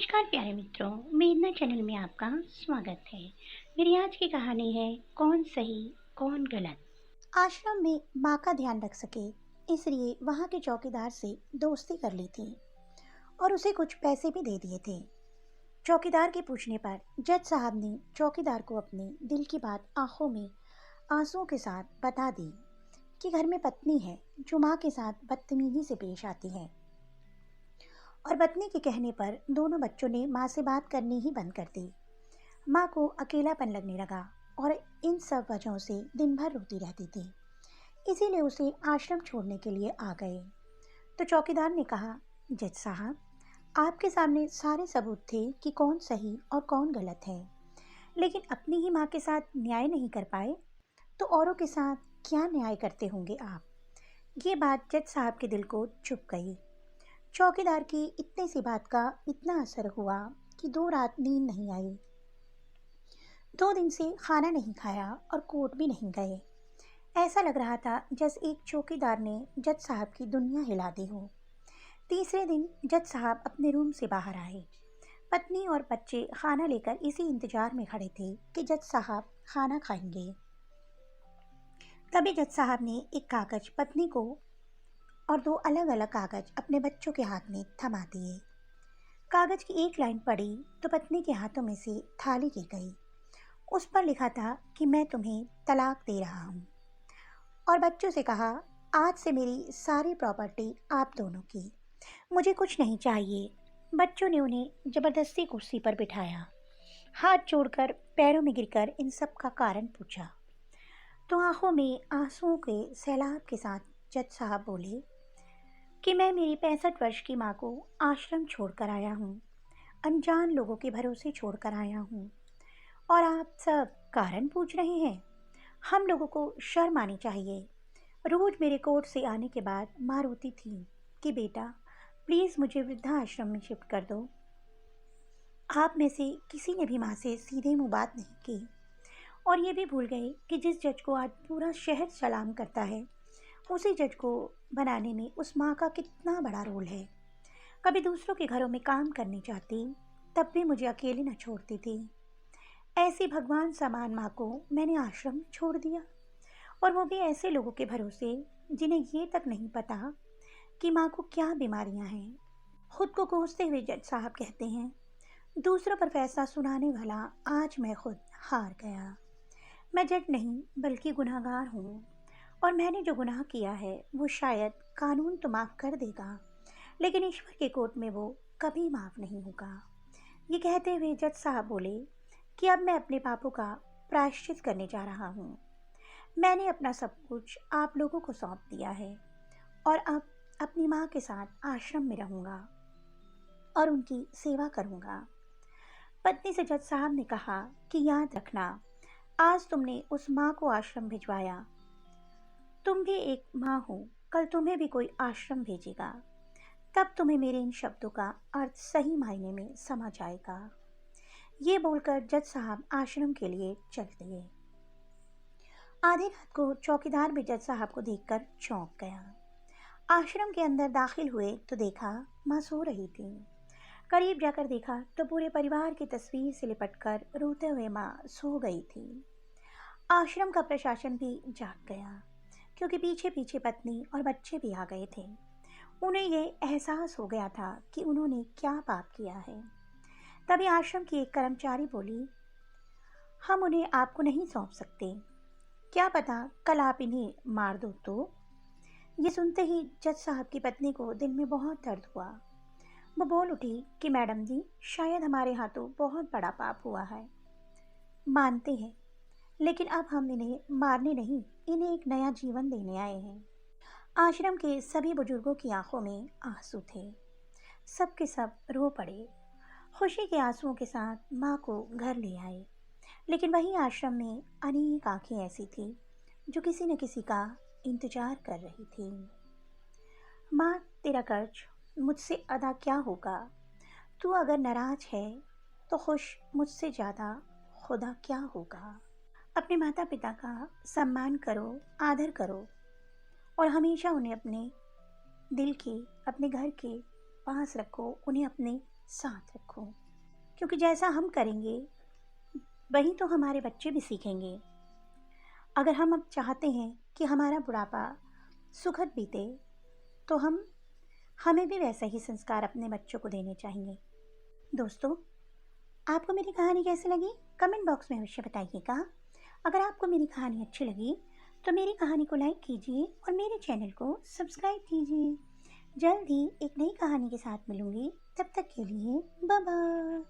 नमस्कार प्यारे मित्रों, मेघना चैनल में आपका स्वागत है। मेरी आज की कहानी है कौन सही कौन गलत। आश्रम में माँ का ध्यान रख सके, इसलिए वहाँ के चौकीदार से दोस्ती कर ली थी और उसे कुछ पैसे भी दे दिए थे। चौकीदार के पूछने पर जज साहब ने चौकीदार को अपने दिल की बात आंखों में आंसुओं के साथ बता दी कि घर में पत्नी है जो माँ के साथ बदतमीजी से पेश आती है और पत्नी के कहने पर दोनों बच्चों ने माँ से बात करनी ही बंद कर दी। माँ को अकेलापन लगने लगा और इन सब वजहों से दिन भर रोती रहती थी, इसीलिए उसे आश्रम छोड़ने के लिए आ गए। तो चौकीदार ने कहा, जज साहब, आपके सामने सारे सबूत थे कि कौन सही और कौन गलत है, लेकिन अपनी ही माँ के साथ न्याय नहीं कर पाए तो औरों के साथ क्या न्याय करते होंगे आप। ये बात जज साहब के दिल को चुभ गई। चौकीदार की इतनी सी बात का इतना असर हुआ कि 2 रात नींद नहीं आई। 2 दिन से खाना नहीं खाया और कोर्ट भी नहीं गए। ऐसा लग रहा था जैसे एक चौकीदार ने जज साहब की दुनिया हिला दी हो। तीसरे दिन जज साहब अपने रूम से बाहर आए। पत्नी और बच्चे खाना लेकर इसी इंतजार में खड़े थे कि जज साहब खाना खाएंगे। तभी जज साहब ने एक कागज पत्नी को और 2 अलग अलग कागज अपने बच्चों के हाथ में थमा दिए। कागज की एक लाइन पड़ी तो पत्नी के हाथों में से थाली गिर गई। उस पर लिखा था कि मैं तुम्हें तलाक दे रहा हूँ और बच्चों से कहा, आज से मेरी सारी प्रॉपर्टी आप दोनों की, मुझे कुछ नहीं चाहिए। बच्चों ने उन्हें जबरदस्ती कुर्सी पर बिठाया, हाथ जोड़कर पैरों में गिरकर इन सब का कारण पूछा। तो आंखों में आंसुओं के सैलाब के साथ जज साहब बोले कि मैं मेरी 65 वर्ष की माँ को आश्रम छोड़कर आया हूँ, अनजान लोगों के भरोसे छोड़कर आया हूँ, और आप सब कारण पूछ रहे हैं। हम लोगों को शर्म आनी चाहिए। रोज मेरे कोर्ट से आने के बाद माँ रोती थी कि बेटा प्लीज़ मुझे वृद्धाश्रम में शिफ्ट कर दो। आप में से किसी ने भी माँ से सीधे मुँह बात नहीं की और ये भी भूल गए कि जिस जज को आज पूरा शहर सलाम करता है, उसी जज को बनाने में उस माँ का कितना बड़ा रोल है। कभी दूसरों के घरों में काम करने जाती, तब भी मुझे अकेली न छोड़ती थी। ऐसी भगवान समान माँ को मैंने आश्रम में छोड़ दिया, और वो भी ऐसे लोगों के भरोसे जिन्हें ये तक नहीं पता कि माँ को क्या बीमारियाँ हैं। खुद को कोसते हुए जज साहब कहते हैं, दूसरों पर फैसला सुनाने वाला आज मैं खुद हार गया। मैं जज नहीं बल्कि गुनहगार हूँ, और मैंने जो गुनाह किया है वो शायद कानून तो माफ़ कर देगा, लेकिन ईश्वर के कोर्ट में वो कभी माफ़ नहीं होगा। ये कहते हुए जज साहब बोले कि अब मैं अपने पापों का प्रायश्चित करने जा रहा हूँ। मैंने अपना सब कुछ आप लोगों को सौंप दिया है और अब अपनी माँ के साथ आश्रम में रहूँगा और उनकी सेवा करूँगा। पत्नी से जज साहब ने कहा कि याद रखना, आज तुमने उस माँ को आश्रम भिजवाया, तुम भी एक माँ हो, कल तुम्हें भी कोई आश्रम भेजेगा, तब तुम्हें मेरे इन शब्दों का अर्थ सही मायने में समझ आएगा। ये बोलकर जज साहब आश्रम के लिए चल दिए। आधी रात को चौकीदार भी जज साहब को देखकर चौंक गया। आश्रम के अंदर दाखिल हुए तो देखा माँ सो रही थी। करीब जाकर देखा तो पूरे परिवार की तस्वीर से लिपटकर रोते हुए माँ सो गई थी। आश्रम का प्रशासन भी जाग गया, क्योंकि पीछे पीछे पत्नी और बच्चे भी आ गए थे। उन्हें ये एहसास हो गया था कि उन्होंने क्या पाप किया है। तभी आश्रम की एक कर्मचारी बोली, हम उन्हें आपको नहीं सौंप सकते, क्या पता कल आप इन्हें मार दो तो। ये सुनते ही जज साहब की पत्नी को दिल में बहुत दर्द हुआ। वो बोल उठी कि मैडम जी, शायद हमारे हाथों बहुत बड़ा पाप हुआ है, मानते हैं, लेकिन अब हम इन्हें मारने नहीं, इन्हें एक नया जीवन देने आए हैं। आश्रम के सभी बुजुर्गों की आंखों में आंसू थे। सब के सब रो पड़े। खुशी के आंसुओं के साथ माँ को घर ले आए, लेकिन वही आश्रम में अनेक आंखें ऐसी थी जो किसी न किसी का इंतजार कर रही थी। माँ, तेरा कर्ज मुझसे अदा क्या होगा? तू अगर नाराज है तो खुश मुझसे ज़्यादा खुदा क्या होगा? अपने माता पिता का सम्मान करो, आदर करो, और हमेशा उन्हें अपने दिल के, अपने घर के पास रखो, उन्हें अपने साथ रखो, क्योंकि जैसा हम करेंगे वही तो हमारे बच्चे भी सीखेंगे। अगर हम अब चाहते हैं कि हमारा बुढ़ापा सुखद बीते, तो हमें भी वैसा ही संस्कार अपने बच्चों को देने चाहिए। दोस्तों, आपको मेरी कहानी कैसी लगी कमेंट बॉक्स में अवश्य बताइएगा। अगर आपको मेरी कहानी अच्छी लगी तो मेरी कहानी को लाइक कीजिए और मेरे चैनल को सब्सक्राइब कीजिए। जल्द ही एक नई कहानी के साथ मिलूंगी, तब तक के लिए बाय बाय।